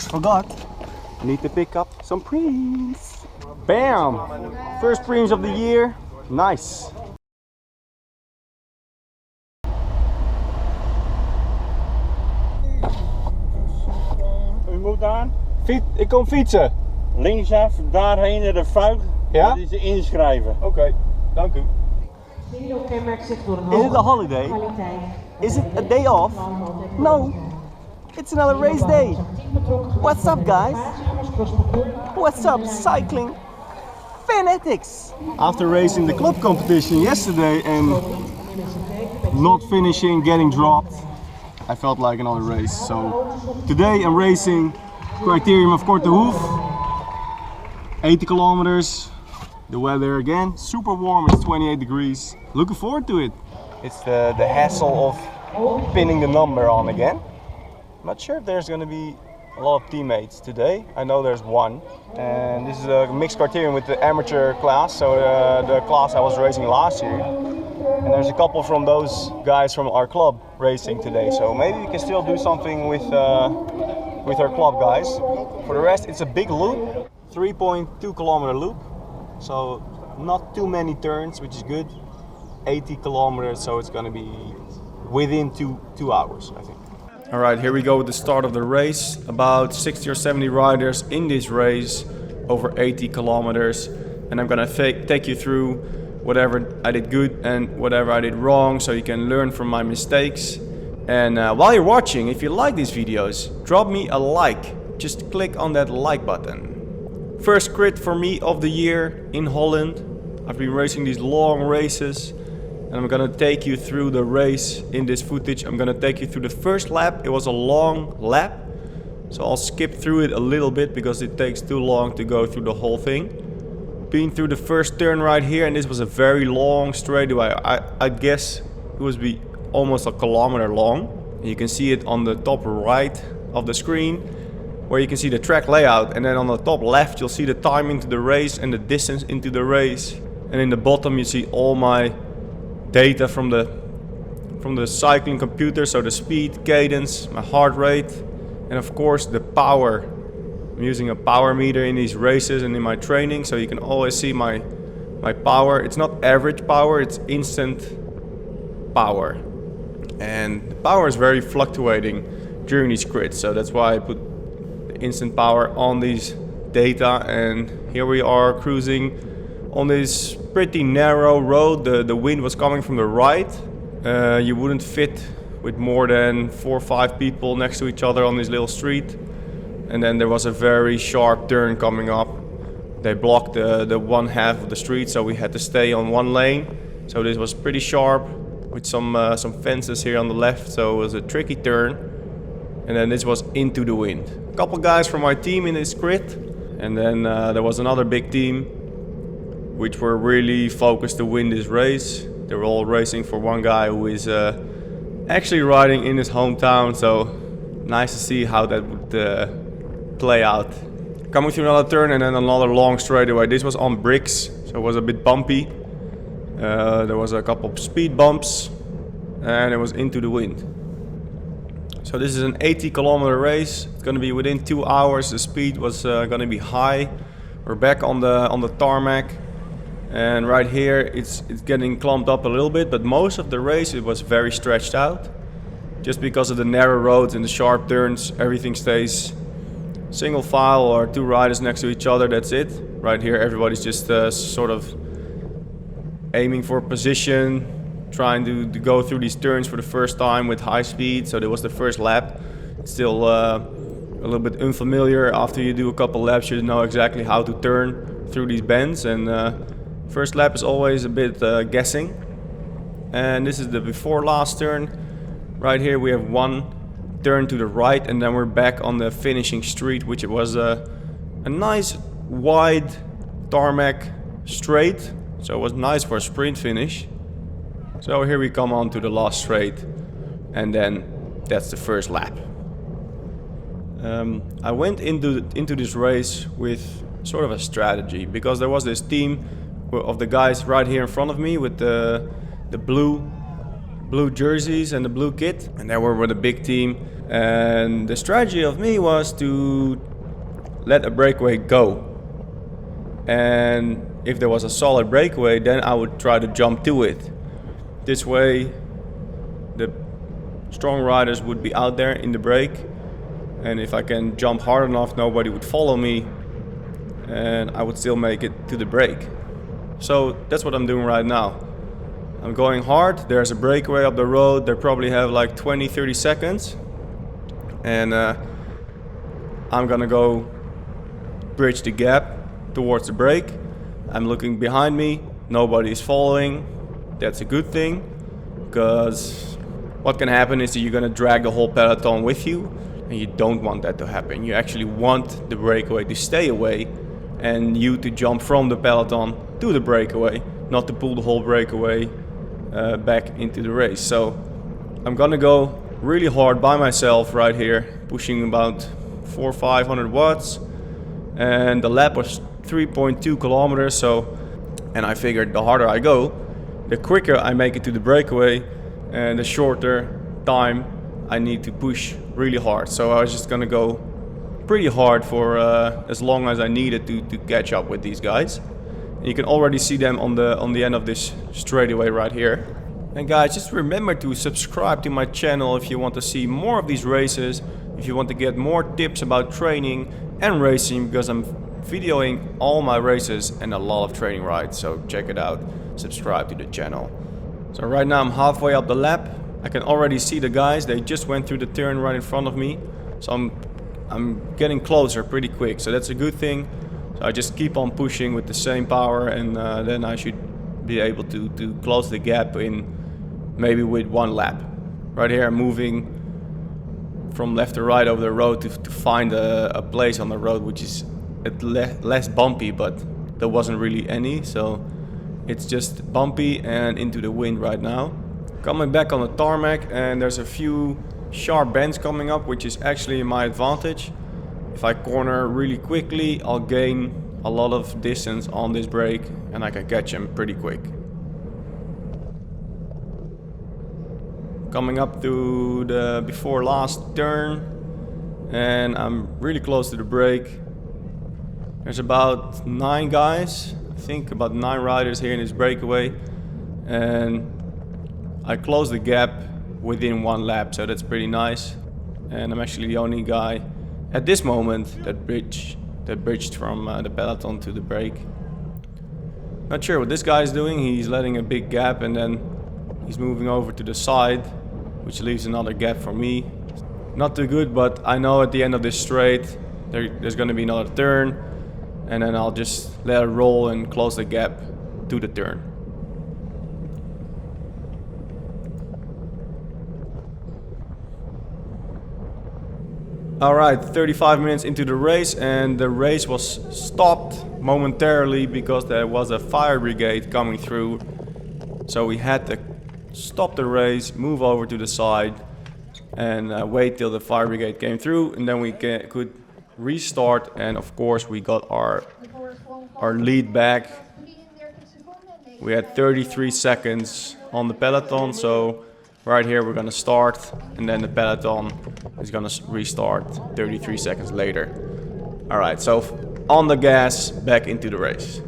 Forgot. Need to pick up some preens. Bam! First preens of the year. Nice. U moet aan. Ik kom fietsen. Linksaf, daarheen naar de fout. Ja? Dat is inschrijven. Oké, dank u. SIROKO kenmerkt zich door een Is it a holiday? kwaliteit. Is it a day off? No. It's another race day. What's up, guys? What's up, cycling fanatics? After racing the club competition yesterday and not finishing, getting dropped, I felt like another race. So today I'm racing Criterium of Kortenhoef, 80 kilometers. The weather again, super warm, it's 28 degrees. Looking forward to it. It's the hassle of pinning the number on again. I'm not sure if there's going to be a lot of teammates today. I know there's one. And this is a mixed criterium with the amateur class, so the class I was racing last year. And there's a couple from those guys from our club racing today, so maybe we can still do something with our club guys. For the rest, it's a big loop, 3.2 kilometer loop. So not too many turns, which is good. 80 kilometers, so it's gonna be within two hours, I think. All right, here we go with the start of the race. About 60 or 70 riders in this race, over 80 kilometers. And I'm gonna take you through whatever I did good and whatever I did wrong, so you can learn from my mistakes. And while you're watching, if you like these videos, drop me a like. Just click on that like button. First crit for me of the year in Holland. I've been racing these long races and I'm gonna take you through the race in this footage. I'm gonna take you through the first lap. It was a long lap, so I'll skip through it a little bit because it takes too long to go through the whole thing. Been through the first turn right here, and this was a very long straightaway. I'd guess it was almost a kilometer long. You can see it on the top right of the screen, where you can see the track layout, and then on the top left you'll see the time into the race and the distance into the race, and in the bottom you see all my data from the cycling computer, so the speed, cadence, my heart rate, and of course the power. I'm using a power meter in these races and in my training, so you can always see my power. It's not average power, it's instant power, and the power is very fluctuating during these crits, so that's why I put instant power on these data. And here we are cruising on this pretty narrow road. The wind was coming from the right. You wouldn't fit with more than 4 or 5 people next to each other on this little street. And then there was a very sharp turn coming up. They blocked the one half of the street, so we had to stay on one lane. So this was pretty sharp with some fences here on the left, so it was a tricky turn. And then this was into the wind. A couple guys from my team in this crit, and then there was another big team which were really focused to win this race. They were all racing for one guy who is actually riding in his hometown, so nice to see how that would play out. Coming through another turn and then another long straightaway. This was on bricks, so it was a bit bumpy. There was a couple of speed bumps and it was into the wind. So this is an 80 kilometer race. It's going to be within 2 hours. The speed was going to be high. We're back on the tarmac, and right here it's getting clumped up a little bit, but most of the race it was very stretched out. Just because of the narrow roads and the sharp turns, everything stays single file or 2 riders next to each other, that's it. Right here everybody's just sort of aiming for position, trying to go through these turns for the first time with high speed. So that was the first lap. It's still a little bit unfamiliar. After you do a couple laps you know exactly how to turn through these bends, and first lap is always a bit guessing. And this is the before last turn. Right here we have one turn to the right, and then we're back on the finishing street, which it was a nice wide tarmac straight, so it was nice for a sprint finish. So here we come on to the last straight, and then that's the first lap. I went into this race with sort of a strategy, because there was this team of the guys right here in front of me with the blue blue jerseys and the blue kit, and they were with a big team. And the strategy of me was to let a breakaway go. And if there was a solid breakaway, then I would try to jump to it. This way, the strong riders would be out there in the break. And if I can jump hard enough, nobody would follow me. And I would still make it to the break. So that's what I'm doing right now. I'm going hard. There's a breakaway up the road. They probably have like 20-30 seconds. And I'm gonna go bridge the gap towards the break. I'm looking behind me. Nobody is following. That's a good thing, because what can happen is that you're gonna drag the whole peloton with you, and you don't want that to happen. You actually want the breakaway to stay away and you to jump from the peloton to the breakaway, not to pull the whole breakaway back into the race. So I'm gonna go really hard by myself right here, pushing about 400 or 500 watts, and the lap was 3.2 kilometers. So, and I figured the harder I go, the quicker I make it to the breakaway, and the shorter time I need to push really hard. So I was just gonna go pretty hard for as long as I needed to catch up with these guys. And you can already see them on the end of this straightaway right here. And guys, just remember to subscribe to my channel if you want to see more of these races, if you want to get more tips about training and racing, because I'm videoing all my races and a lot of training rides. So check it out, subscribe to the channel. So right now I'm halfway up the lap. I can already see the guys, they just went through the turn right in front of me. So I'm getting closer pretty quick, so that's a good thing. So I just keep on pushing with the same power, and then I should be able to close the gap in maybe with one lap. Right here I'm moving from left to right over the road to find a place on the road which is less bumpy, but there wasn't really any, so it's just bumpy and into the wind right now. Coming back on the tarmac, and there's a few sharp bends coming up, which is actually my advantage. If I corner really quickly, I'll gain a lot of distance on this break and I can catch him pretty quick. Coming up to the before last turn, and I'm really close to the break. There's about 9 guys, I think about 9 riders here in this breakaway, and I closed the gap within 1 lap, so that's pretty nice. And I'm actually the only guy at this moment that bridged from the peloton to the break. Not sure what this guy is doing. He's letting a big gap and then he's moving over to the side, which leaves another gap for me. Not too good, but I know at the end of this straight there's going to be another turn, and then I'll just let it roll and close the gap to the turn. Alright, 35 minutes into the race, and the race was stopped momentarily because there was a fire brigade coming through. So we had to stop the race, move over to the side, and wait till the fire brigade came through, and then we could restart. And of course we got our lead back. We had 33 seconds on the peloton, so right here we're gonna start, and then the peloton is gonna restart 33 seconds later. Alright, so on the gas, back into the race.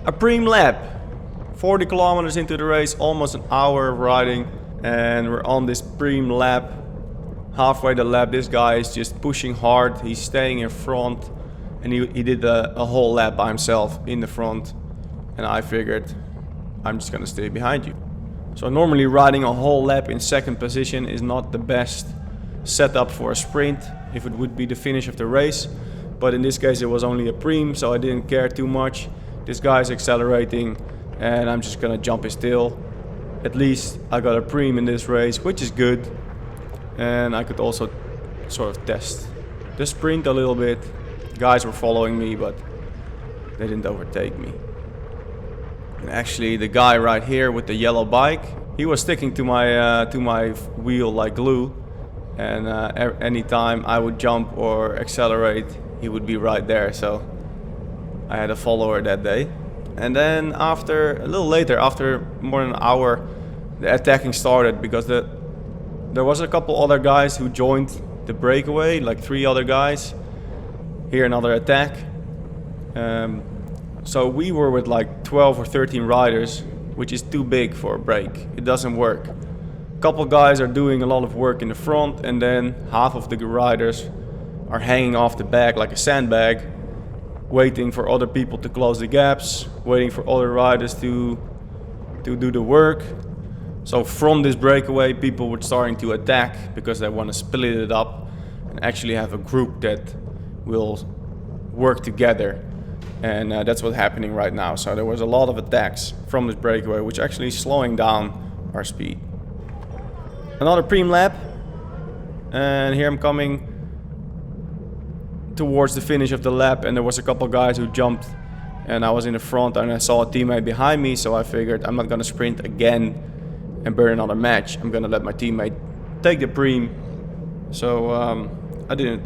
A preem lap. 40 kilometers into the race, almost an hour of riding, and we're on this preem lap. Halfway the lap, this guy is just pushing hard, he's staying in front. And he did a whole lap by himself in the front, and I figured I'm just gonna stay behind you. So normally riding a whole lap in second position is not the best setup for a sprint if it would be the finish of the race, but in this case it was only a preem, so I didn't care too much. This guy's accelerating and I'm just gonna jump his tail. At least I got a preem in this race, which is good, and I could also sort of test the sprint a little bit. Guys were following me, but they didn't overtake me. And actually the guy right here with the yellow bike, he was sticking to my wheel like glue, and anytime I would jump or accelerate, he would be right there. So I had a follower that day. And then after, a little later, after more than an hour, the attacking started, because there was a couple other guys who joined the breakaway, like 3 other guys. Here another attack. So we were with like 12 or 13 riders, which is too big for a break. It doesn't work. A couple guys are doing a lot of work in the front, and then half of the riders are hanging off the back like a sandbag, waiting for other people to close the gaps, waiting for other riders to do the work. So from this breakaway, people were starting to attack because they want to split it up and actually have a group that will work together. And that's what's happening right now. So there was a lot of attacks from this breakaway, which actually is slowing down our speed. Another preem lap, and here I'm coming towards the finish of the lap, and there was a couple guys who jumped, and I was in the front and I saw a teammate behind me, so I figured I'm not gonna sprint again and burn another match. I'm gonna let my teammate take the preem. So I didn't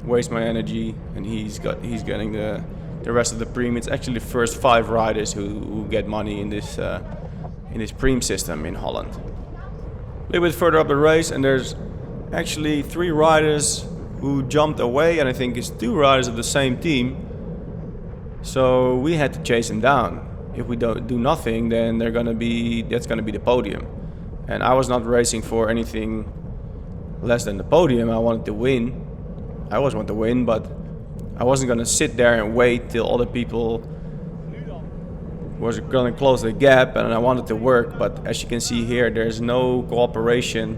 waste my energy, and he's getting the rest of the preem. It's actually the first 5 riders who get money in this preem system in Holland. A little bit further up the race, and there's actually 3 riders who jumped away, and I think it's 2 riders of the same team. So we had to chase them down. If we don't do nothing, then that's gonna be the podium. And I was not racing for anything less than the podium. I wanted to win. I always want to win, but I wasn't gonna sit there and wait till other people was gonna close the gap, and I wanted to work. But as you can see here, there's no cooperation.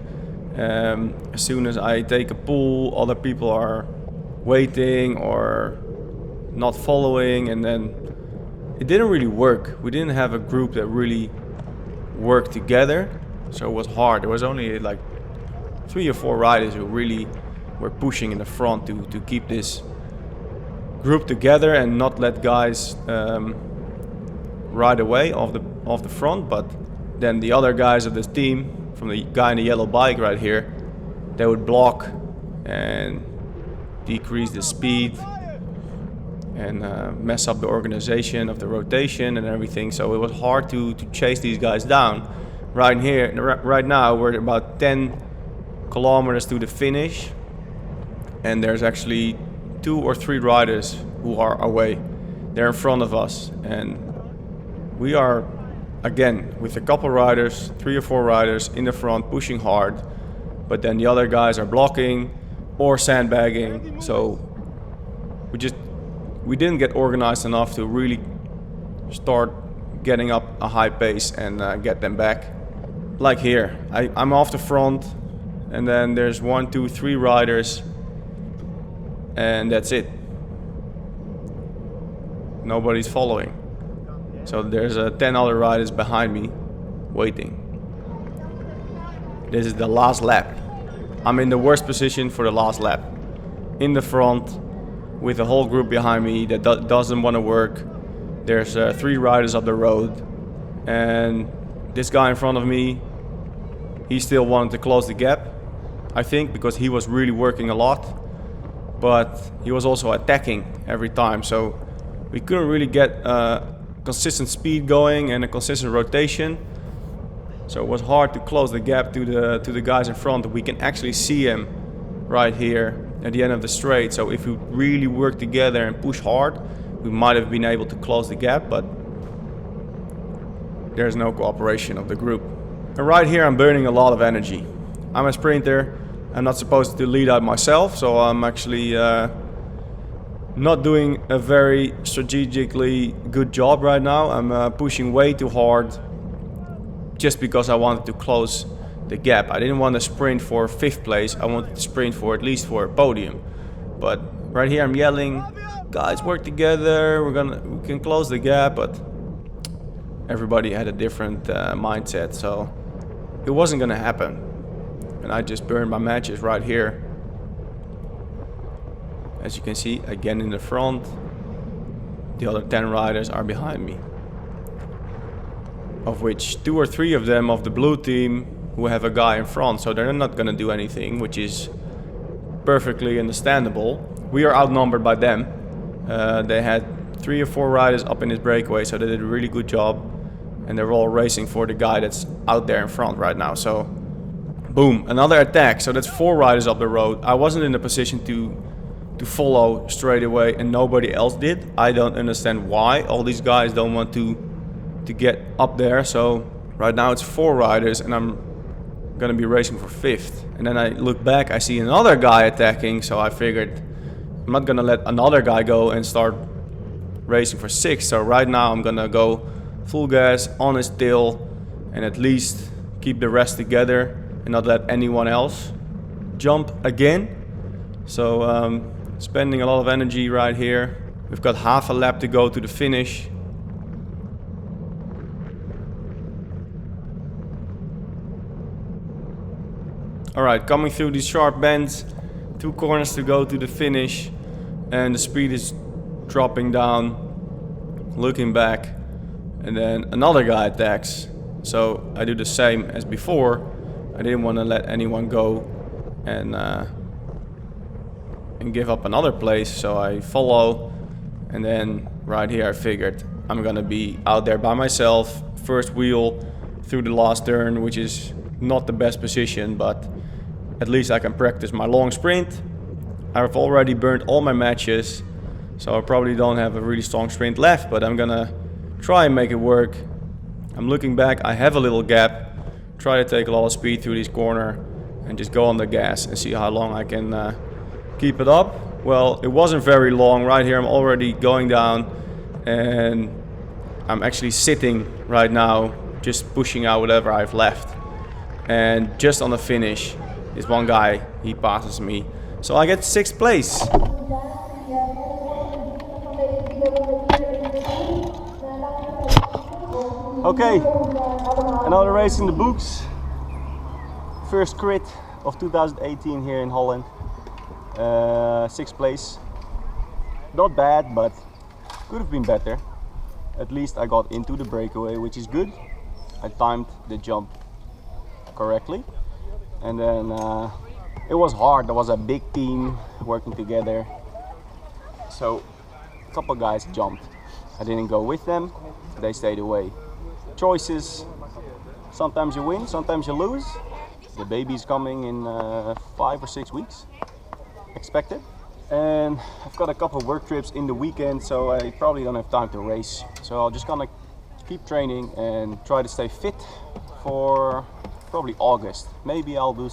As soon as I take a pull, other people are waiting or not following, and then it didn't really work. We didn't have a group that really worked together, so it was hard. There was only like 3 or 4 riders who really were pushing in the front to keep this group together and not let guys ride away off the front. But then the other guys of this team, from the guy in the yellow bike right here, they would block and decrease the speed and mess up the organization of the rotation and everything. So it was hard to chase these guys down. Right now we're about 10 kilometers to the finish, and there's actually 2 or 3 riders who are away. They're in front of us, and we are again with a couple riders, 3 or 4 riders in the front pushing hard, but then the other guys are blocking or sandbagging. So we didn't get organized enough to really start getting up a high pace and get them back. Like here, I'm off the front, and then there's 1, 2, 3 riders, and that's it. Nobody's following. So there's 10 other riders behind me waiting. This is the last lap. I'm in the worst position for the last lap. In the front with a whole group behind me that doesn't want to work. There's 3 riders up the road, and this guy in front of me, he still wanted to close the gap, I think, because he was really working a lot, but he was also attacking every time. So we couldn't really get consistent speed going and a consistent rotation. So it was hard to close the gap to the guys in front. We can actually see him right here at the end of the straight. So if we really work together and push hard, we might have been able to close the gap, but there's no cooperation of the group. And right here I'm burning a lot of energy. I'm a sprinter. I'm not supposed to lead out myself, so I'm actually not doing a very strategically good job right now. I'm pushing way too hard just because I wanted to close the gap. I didn't want to sprint for 5th place. I wanted to sprint for at least for a podium. But right here I'm yelling, guys, work together, we can close the gap, but everybody had a different mindset, so it wasn't gonna happen. And I just burned my matches right here. As you can see, again in the front, the other 10 riders are behind me, of which 2 or 3 of them of the blue team who have a guy in front, so they're not gonna do anything, which is perfectly understandable. we are outnumbered by them. They had 3 or 4 riders up in this breakaway, so they did a really good job. And they're all racing for the guy that's out there in front right now. So, boom, another attack. So that's 4 riders up the road. I wasn't in a position to follow straight away, and nobody else did. I don't understand why all these guys don't want to get up there. So right now it's 4 riders, and I'm gonna be racing for 5th. And then I look back, I see another guy attacking, so I figured I'm not gonna let another guy go and start racing for 6th. So right now I'm gonna go full gas on his tail and at least keep the rest together and not let anyone else jump again. So spending a lot of energy right here. We've got half a lap to go to the finish. Alright, coming through these sharp bends, 2 corners to go to the finish, and the speed is dropping down. Looking back, and then another guy attacks. So I do the same as before. I didn't want to let anyone go and give up another place, so I follow. And then right here I figured I'm gonna be out there by myself, first wheel through the last turn, which is not the best position, but at least I can practice my long sprint. I've already burned all my matches, so I probably don't have a really strong sprint left, but I'm gonna try and make it work. I'm looking back, I have a little gap. Try to take a lot of speed through this corner and just go on the gas and see how long I can keep it up. Well, it wasn't very long. Right here I'm already going down, and I'm actually sitting right now, just pushing out whatever I've left. And just on the finish, this one guy, he passes me. So I get 6th place. Okay, another race in the books. First crit of 2018 here in Holland. 6th place. Not bad, but could have been better. At least I got into the breakaway, which is good. I timed the jump correctly. And then it was hard. There was a big team working together. So a couple guys jumped. I didn't go with them. They stayed away. Choices. Sometimes you win, sometimes you lose. The baby's coming in 5 or 6 weeks, expected. And I've got a couple of work trips in the weekend, so I probably don't have time to race. So I'm just gonna keep training and try to stay fit for probably August. Maybe I'll do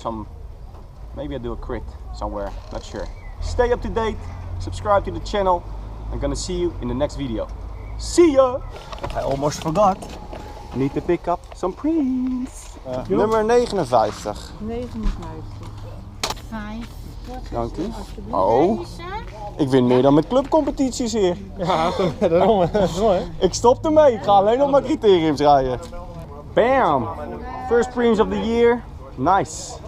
a crit somewhere, not sure. Stay up to date, subscribe to the channel. I'm gonna see you in the next video. See ya! I almost forgot. Need to pick up some prints. Nummer 59. 59. 5. Dank u. Oh, ik win meer dan met clubcompetities hier. Ja, daarom. Ik stop ermee, ik ga alleen nog maar criteriums rijden. Bam! First prints of the year. Nice.